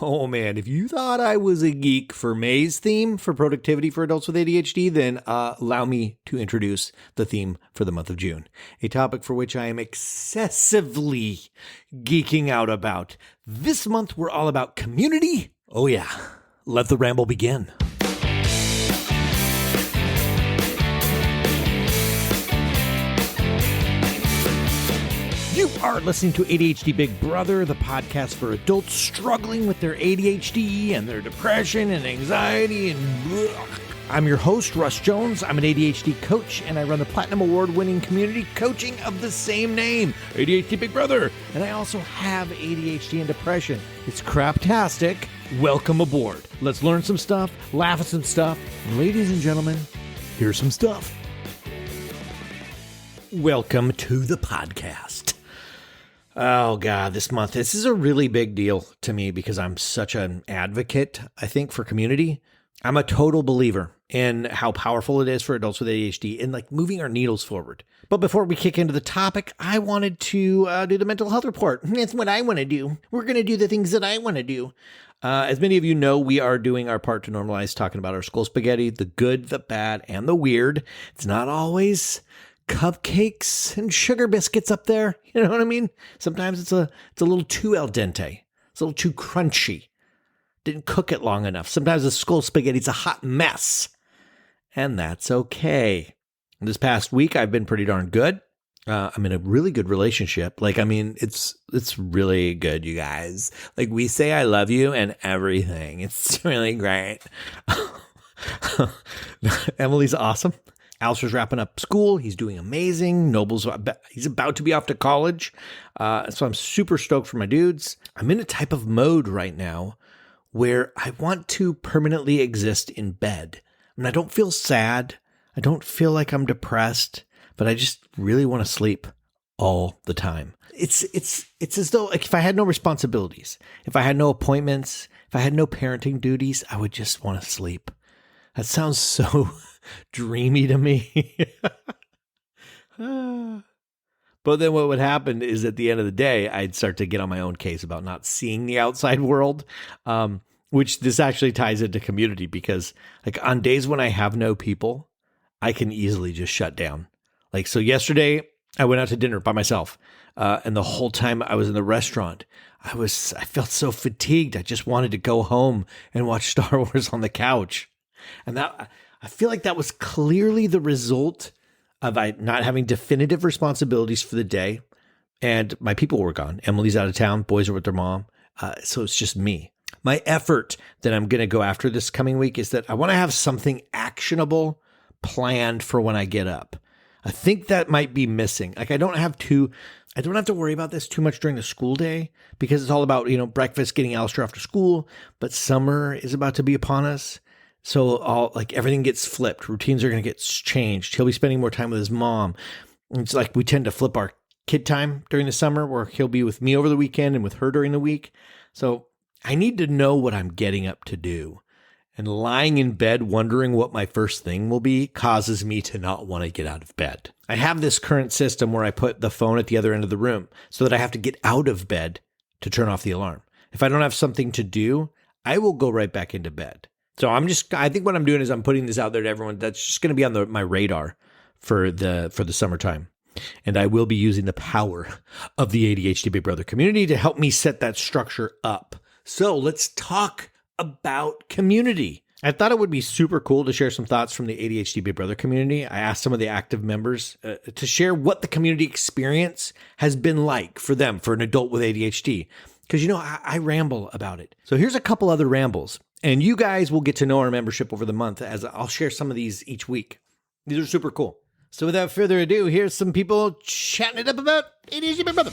Oh man, if you thought I was a geek for May's theme for productivity for adults with ADHD, then allow me to introduce the theme for the month of June, a topic for which I am excessively geeking out about. This month, we're all about community. Oh yeah, let the ramble begin. You are listening to ADHD Big Brother, the podcast for adults struggling with their ADHD and their depression and anxiety and blech. I'm your host, Russ Jones. I'm an ADHD coach, and I run the Platinum Award-winning community coaching of the same name, ADHD Big Brother. And I also have ADHD and depression. It's craptastic. Welcome aboard. Let's learn some stuff, laugh at some stuff. Ladies and gentlemen, here's some stuff. Welcome to the podcast. Oh, God, this is a really big deal to me because I'm such an advocate, I think, for community. I'm a total believer in how powerful it is for adults with ADHD and like moving our needles forward. But before we kick into the topic, I wanted to do the mental health report. That's what I want to do. We're going to do the things that I want to do. As many of you know, we are doing our part to normalize talking about our school spaghetti, the good, the bad, and the weird. It's not always cupcakes and sugar biscuits up there. You know what I mean? Sometimes it's a little too al dente. It's a little too crunchy. Didn't cook it long enough. Sometimes the school spaghetti's a hot mess. And that's okay. This past week, I've been pretty darn good. I'm in a really good relationship. It's really good, you guys. Like, we say I love you and everything. It's really great. Emily's awesome. Alistair's wrapping up school. He's doing amazing. He's about to be off to college. So I'm super stoked for my dudes. I'm in a type of mode right now where I want to permanently exist in bed. I mean, I don't feel sad. I don't feel like I'm depressed, but I just really want to sleep all the time. It's as though, like, if I had no responsibilities, if I had no appointments, if I had no parenting duties, I would just want to sleep. That sounds so dreamy to me. But then what would happen is at the end of the day, I'd start to get on my own case about not seeing the outside world, which this actually ties into community because, like, on days when I have no people, I can easily just shut down. Like, so yesterday I went out to dinner by myself, and the whole time I was in the restaurant, I felt so fatigued. I just wanted to go home and watch Star Wars on the couch. And I feel like that was clearly the result of not having definitive responsibilities for the day. And my people were gone. Emily's out of town. Boys are with their mom. So it's just me. My effort that I'm going to go after this coming week is that I want to have something actionable planned for when I get up. I think that might be missing. Like, I don't have to worry about this too much during the school day because it's all about, breakfast, getting Alistair off to school. But summer is about to be upon us. So everything gets flipped. Routines are going to get changed. He'll be spending more time with his mom. It's like we tend to flip our kid time during the summer where he'll be with me over the weekend and with her during the week. So I need to know what I'm getting up to do. And lying in bed wondering what my first thing will be causes me to not want to get out of bed. I have this current system where I put the phone at the other end of the room so that I have to get out of bed to turn off the alarm. If I don't have something to do, I will go right back into bed. So I think what I'm doing is I'm putting this out there to everyone. That's just going to be on my radar for the summertime. And I will be using the power of the ADHD Big Brother community to help me set that structure up. So let's talk about community. I thought it would be super cool to share some thoughts from the ADHD Big Brother community. I asked some of the active members to share what the community experience has been like for them, for an adult with ADHD. Because, I ramble about it. So here's a couple other rambles. And you guys will get to know our membership over the month as I'll share some of these each week. These are super cool. So without further ado, here's some people chatting it up about ADHD Big Brother.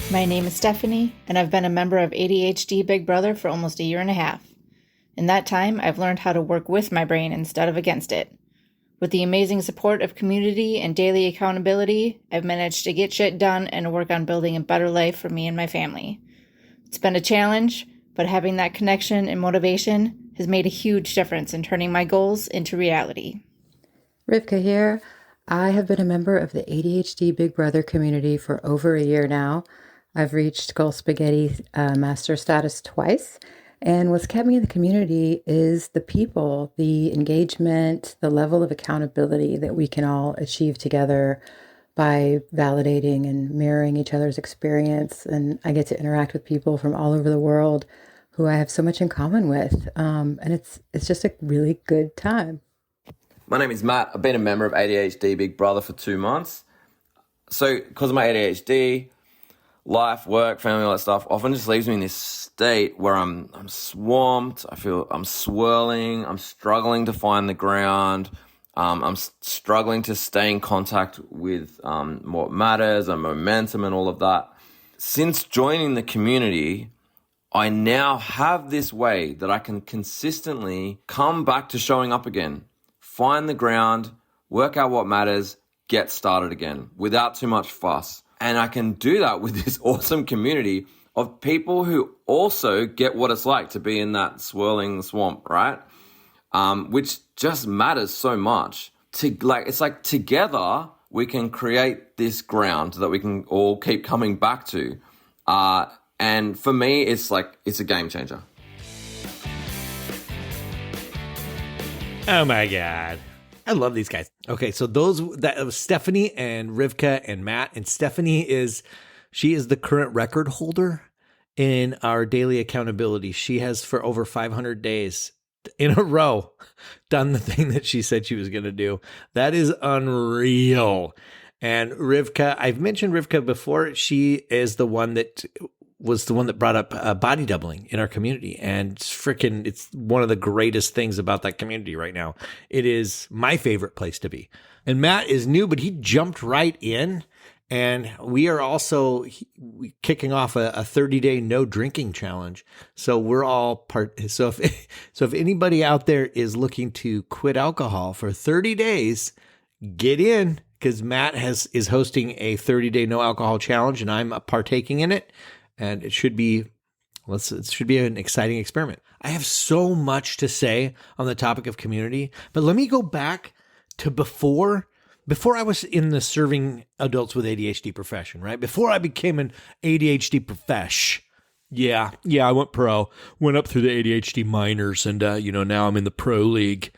My name is Stephanie, and I've been a member of ADHD Big Brother for almost a year and a half. In that time, I've learned how to work with my brain instead of against it. With the amazing support of community and daily accountability, I've managed to get shit done and work on building a better life for me and my family. It's been a challenge, but having that connection and motivation has made a huge difference in turning my goals into reality. Rivka here. I have been a member of the ADHD Big Brother community for over a year now. I've reached Goal Spaghetti master status twice. And what's kept me in the community is the people, the engagement, the level of accountability that we can all achieve together by validating and mirroring each other's experience. And I get to interact with people from all over the world who I have so much in common with. And it's just a really good time. My name is Matt. I've been a member of ADHD Big Brother for 2 months. So because of my ADHD, life, work, family, all that stuff often just leaves me in this state where I'm swamped. I feel I'm swirling. I'm struggling to find the ground. I'm struggling to stay in contact with what matters and momentum and all of that. Since joining the community, I now have this way that I can consistently come back to showing up again, find the ground, work out what matters, get started again without too much fuss. And I can do that with this awesome community of people who also get what it's like to be in that swirling swamp, right? Which just matters so much. It's like together we can create this ground that we can all keep coming back to. And for me, it's a game changer. Oh my God. I love these guys. Okay, so that was Stephanie and Rivka and Matt. And Stephanie she is the current record holder in our daily accountability. She has for over 500 days in a row done the thing that she said she was going to do. That is unreal. And Rivka, I've mentioned Rivka before. She is the one that brought up body doubling in our community. And it's one of the greatest things about that community right now. It is my favorite place to be. And Matt is new, but he jumped right in. And we are also kicking off a 30-day no drinking challenge. So we're all So if anybody out there is looking to quit alcohol for 30 days, get in, because Matt is hosting a 30-day no alcohol challenge, and I'm partaking in it. And it should be an exciting experiment. I have so much to say on the topic of community, but let me go back to before I was in the serving adults with ADHD profession, right? Before I became an ADHD profesh. Yeah, I went pro, went up through the ADHD minors, and now I'm in the pro league.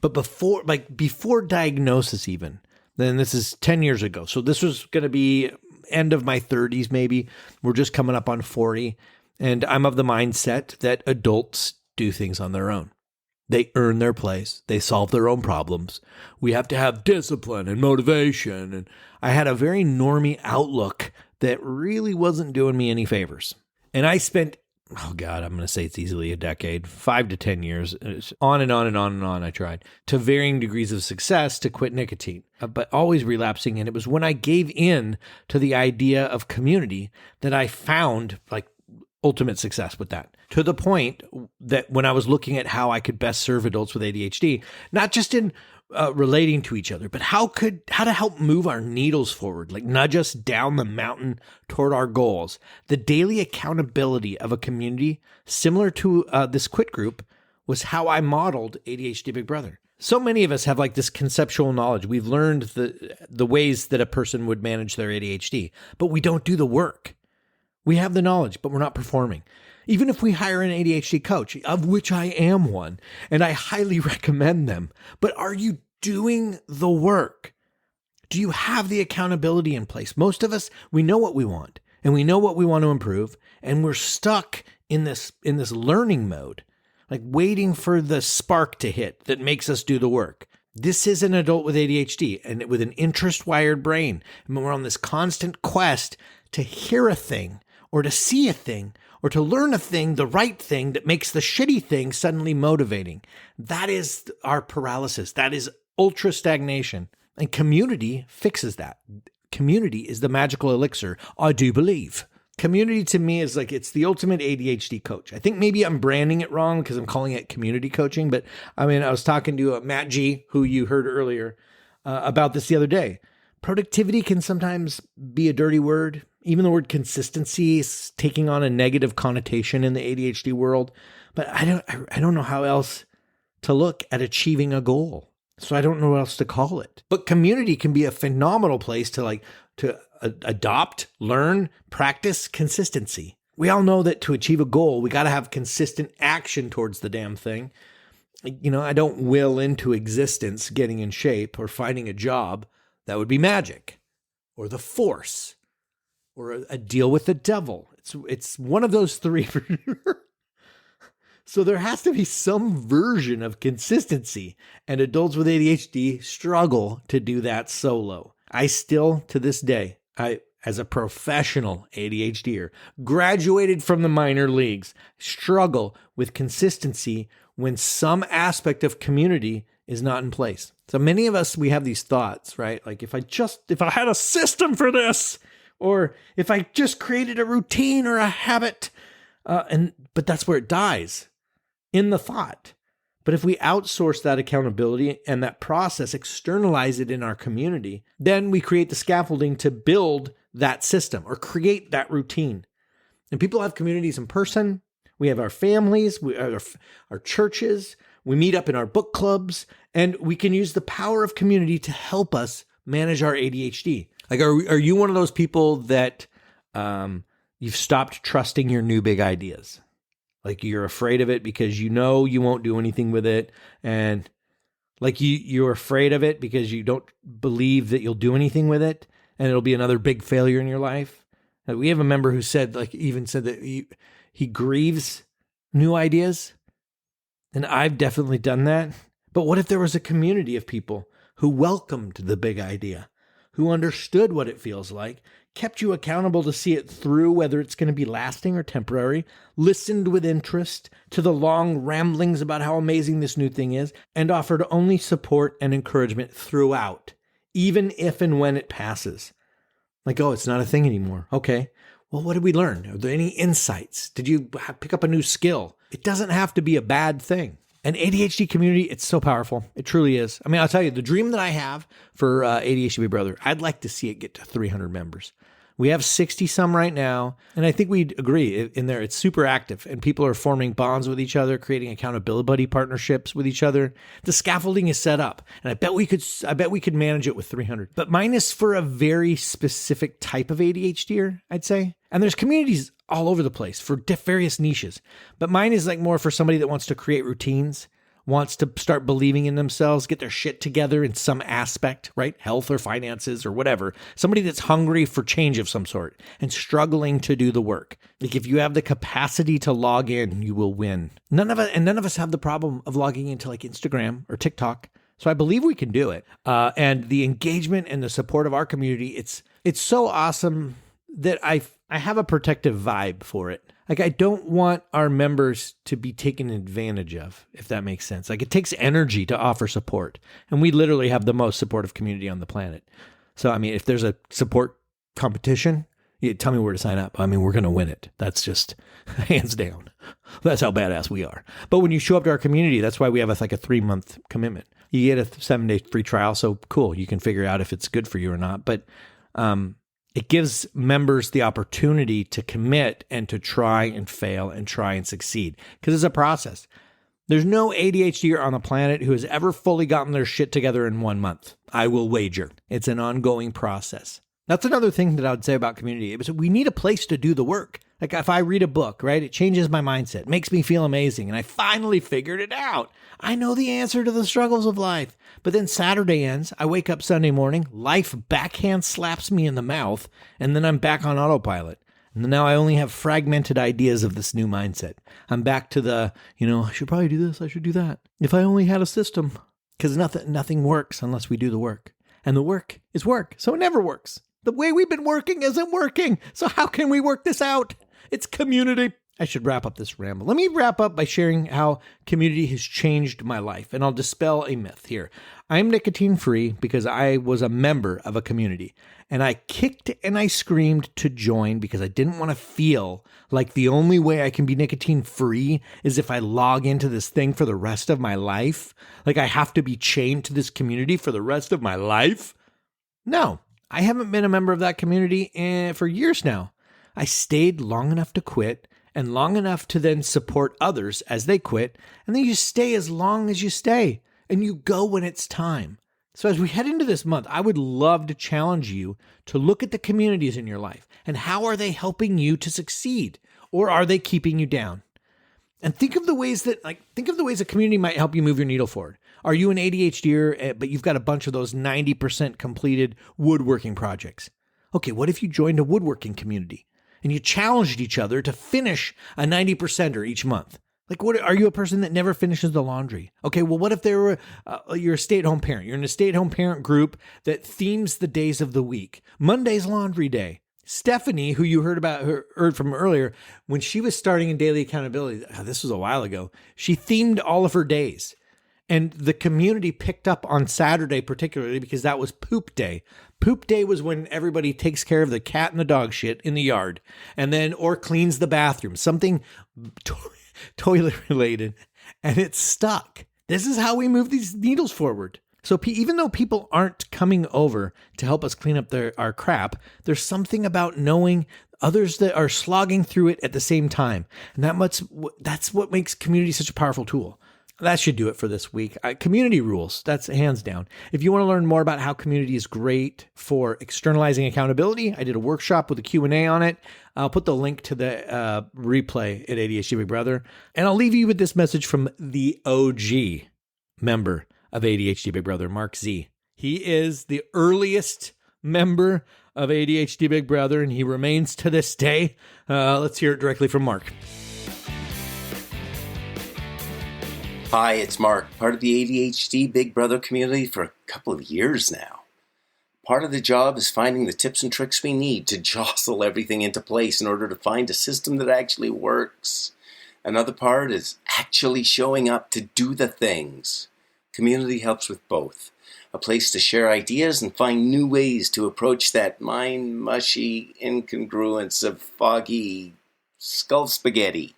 But before diagnosis even, then this is 10 years ago. So this was going to be end of my 30s, maybe. We're just coming up on 40. And I'm of the mindset that adults do things on their own. They earn their place. They solve their own problems. We have to have discipline and motivation. And I had a very normie outlook that really wasn't doing me any favors. And I spent, I'm going to say it's easily a decade, 5 to 10 years, on and on and on and on. I tried to varying degrees of success to quit nicotine, but always relapsing. And it was when I gave in to the idea of community that I found ultimate success with that, to the point that when I was looking at how I could best serve adults with ADHD, not just in relating to each other, but how to help move our needles forward, nudge us down the mountain toward our goals. The daily accountability of a community similar to this quit group was how I modeled ADHD Big Brother. So many of us have this conceptual knowledge. We've learned the ways that a person would manage their ADHD, but we don't do the work. We have the knowledge, but we're not performing. Even if we hire an ADHD coach, of which I am one, and I highly recommend them, but are you doing the work? Do you have the accountability in place? Most of us, we know what we want, and we know what we want to improve, and we're stuck in this learning mode, waiting for the spark to hit that makes us do the work. This is an adult with ADHD and with an interest-wired brain, and we're on this constant quest to hear a thing, or to see a thing, or to learn a thing, the right thing that makes the shitty thing suddenly motivating. That is our paralysis. That is ultra stagnation. And community fixes that. Community is the magical elixir, I do believe. Community to me is it's the ultimate ADHD coach. I think maybe I'm branding it wrong because I'm calling it community coaching. But I was talking to Matt G, who you heard earlier, about this the other day. Productivity can sometimes be a dirty word. Even the word consistency is taking on a negative connotation in the ADHD world. But I don't know how else to look at achieving a goal. So I don't know what else to call it. But community can be a phenomenal place to adopt, learn, practice consistency. We all know that to achieve a goal, we got to have consistent action towards the damn thing. I don't will into existence getting in shape or finding a job. That would be magic or the force or a deal with the devil. It's one of those three. So there has to be some version of consistency, and adults with ADHD struggle to do that solo. I still, to this day, as a professional ADHDer, graduated from the minor leagues, struggle with consistency when some aspect of community is not in place. So many of us, we have these thoughts, right? Like if I had a system for this, or if I just created a routine or a habit, but that's where it dies, in the thought. But if we outsource that accountability and that process, externalize it in our community, then we create the scaffolding to build that system or create that routine. And people have communities in person. We have our families, we have our churches, we meet up in our book clubs, and we can use the power of community to help us manage our ADHD. Like, are you one of those people that you've stopped trusting your new big ideas? Like you're afraid of it because you know you won't do anything with it. And like you're afraid of it because you don't believe that you'll do anything with it and it'll be another big failure in your life. We have a member who said that he grieves new ideas. And I've definitely done that. But what if there was a community of people who welcomed the big idea, who understood what it feels like, kept you accountable to see it through, whether it's going to be lasting or temporary, listened with interest to the long ramblings about how amazing this new thing is, and offered only support and encouragement throughout, even if and when it passes. Like, oh, it's not a thing anymore. Okay. Well, what did we learn? Are there any insights? Did you pick up a new skill? It doesn't have to be a bad thing. An ADHD community, it's so powerful. It truly is. I mean, I'll tell you, the dream that I have for ADHD Big Brother, I'd like to see it get to 300 members. We have 60 some right now, and I think we'd agree in there it's super active, and people are forming bonds with each other, creating accountability partnerships with each other. The scaffolding is set up, and I bet we could manage it with 300. But mine is for a very specific type of ADHDer, I'd say. And there's communities all over the place for various niches. But mine is like more for somebody that wants to create routines, wants to start believing in themselves, get their shit together in some aspect, right? Health or finances or whatever. Somebody that's hungry for change of some sort and struggling to do the work. Like if you have the capacity to log in, you will win. None of us have the problem of logging into like Instagram or TikTok. So I believe we can do it. And the engagement and the support of our community, it's so awesome that I have a protective vibe for it. Like I don't want our members to be taken advantage of, if that makes sense. Like it takes energy to offer support. And we literally have the most supportive community on the planet. So, I mean, if there's a support competition, you tell me where to sign up. I mean, we're going to win it. That's just hands down. That's how badass we are. But when you show up to our community, that's why we have like a 3-month commitment. You get a 7-day free trial. So cool. You can figure out if it's good for you or not. But, it gives members the opportunity to commit and to try and fail and try and succeed because it's a process. There's no ADHDer on the planet who has ever fully gotten their shit together in 1 month. I will wager. It's an ongoing process. That's another thing that I would say about community. We need a place to do the work. Like if I read a book, right, it changes my mindset, makes me feel amazing, and I finally figured it out. I know the answer to the struggles of life. But then Saturday ends, I wake up Sunday morning, life backhand slaps me in the mouth, and then I'm back on autopilot. And now I only have fragmented ideas of this new mindset. I'm back to the, I should probably do this, I should do that. If I only had a system. Because nothing works unless we do the work. And the work is work, so it never works. The way we've been working isn't working. So how can we work this out? It's community. I should wrap up this ramble. Let me wrap up by sharing how community has changed my life, and I'll dispel a myth here. I'm nicotine free because I was a member of a community, and I kicked and I screamed to join because I didn't want to feel like the only way I can be nicotine free is if I log into this thing for the rest of my life. Like I have to be chained to this community for the rest of my life. No, I haven't been a member of that community for years now. I stayed long enough to quit and long enough to then support others as they quit. And then you stay as long as you stay and you go when it's time. So as we head into this month, I would love to challenge you to look at the communities in your life and how are they helping you to succeed, or are they keeping you down? And think of the ways that a community might help you move your needle forward. Are you an ADHDer, but you've got a bunch of those 90% completed woodworking projects? Okay, what if you joined a woodworking community and you challenged each other to finish a 90%er each month? Like, what are you a person that never finishes the laundry? Okay, well, what if you're a stay-at-home parent? You're in a stay-at-home parent group that themes the days of the week. Monday's laundry day. Stephanie, who you heard from earlier, when she was starting in daily accountability, this was a while ago, she themed all of her days. And the community picked up on Saturday particularly because that was poop day. Poop day was when everybody takes care of the cat and the dog shit in the yard, and then or cleans the bathroom, something toilet related, and it's stuck. This is how we move these needles forward. So even though people aren't coming over to help us clean up our crap, there's something about knowing others that are slogging through it at the same time. And that's what makes community such a powerful tool. That should do it for this week. Community rules, that's hands down. If you want to learn more about how community is great for externalizing accountability, I did a workshop with a Q&A on it. I'll put the link to the replay at ADHD Big Brother. And I'll leave you with this message from the OG member of ADHD Big Brother, Mark Z. He is the earliest member of ADHD Big Brother, and he remains to this day. Let's hear it directly from Mark. Hi, it's Mark, part of the ADHD Big Brother community for a couple of years now. Part of the job is finding the tips and tricks we need to jostle everything into place in order to find a system that actually works. Another part is actually showing up to do the things. Community helps with both. A place to share ideas and find new ways to approach that mind-mushy incongruence of foggy skull spaghetti.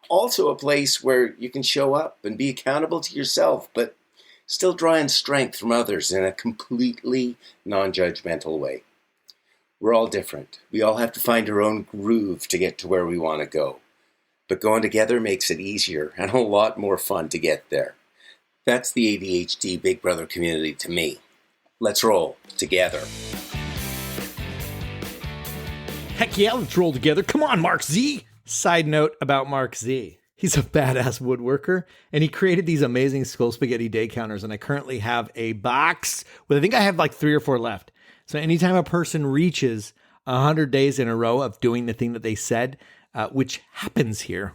Also a place where you can show up and be accountable to yourself, but still drawing strength from others in a completely non-judgmental way. We're all different. We all have to find our own groove to get to where we want to go. But going together makes it easier and a lot more fun to get there. That's the ADHD Big Brother community to me. Let's roll together. Heck yeah, let's roll together. Come on, Mark Z. Side note about Mark Z. He's a badass woodworker, and he created these amazing skull spaghetti day counters, and I currently have a box with, I think I have like 3 or 4 left. So anytime a person reaches 100 days in a row of doing the thing that they said, which happens here,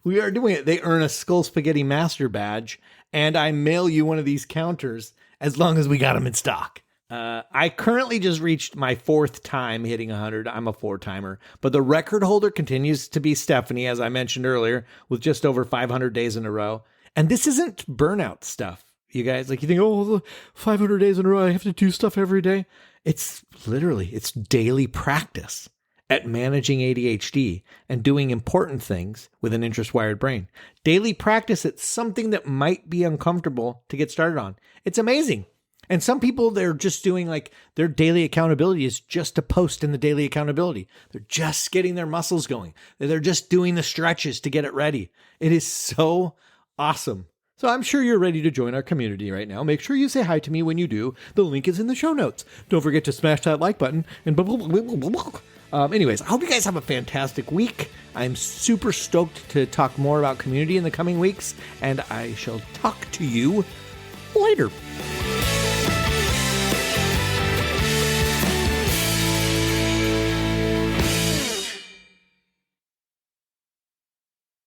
we are doing it. They earn a skull spaghetti master badge, and I mail you one of these counters as long as we got them in stock. I currently just reached my 4th time hitting 100. I'm a 4-timer, but the record holder continues to be Stephanie, as I mentioned earlier, with just over 500 days in a row. And this isn't burnout stuff, you guys. Like you think, oh, 500 days in a row, I have to do stuff every day. It's daily practice at managing ADHD and doing important things with an interest-wired brain. Daily practice at something that might be uncomfortable to get started on. It's amazing. And some people, they're just doing like their daily accountability is just a post in the daily accountability. They're just getting their muscles going. They're just doing the stretches to get it ready. It is so awesome. So I'm sure you're ready to join our community right now. Make sure you say hi to me when you do. The link is in the show notes. Don't forget to smash that like button. And anyways, I hope you guys have a fantastic week. I'm super stoked to talk more about community in the coming weeks. And I shall talk to you later.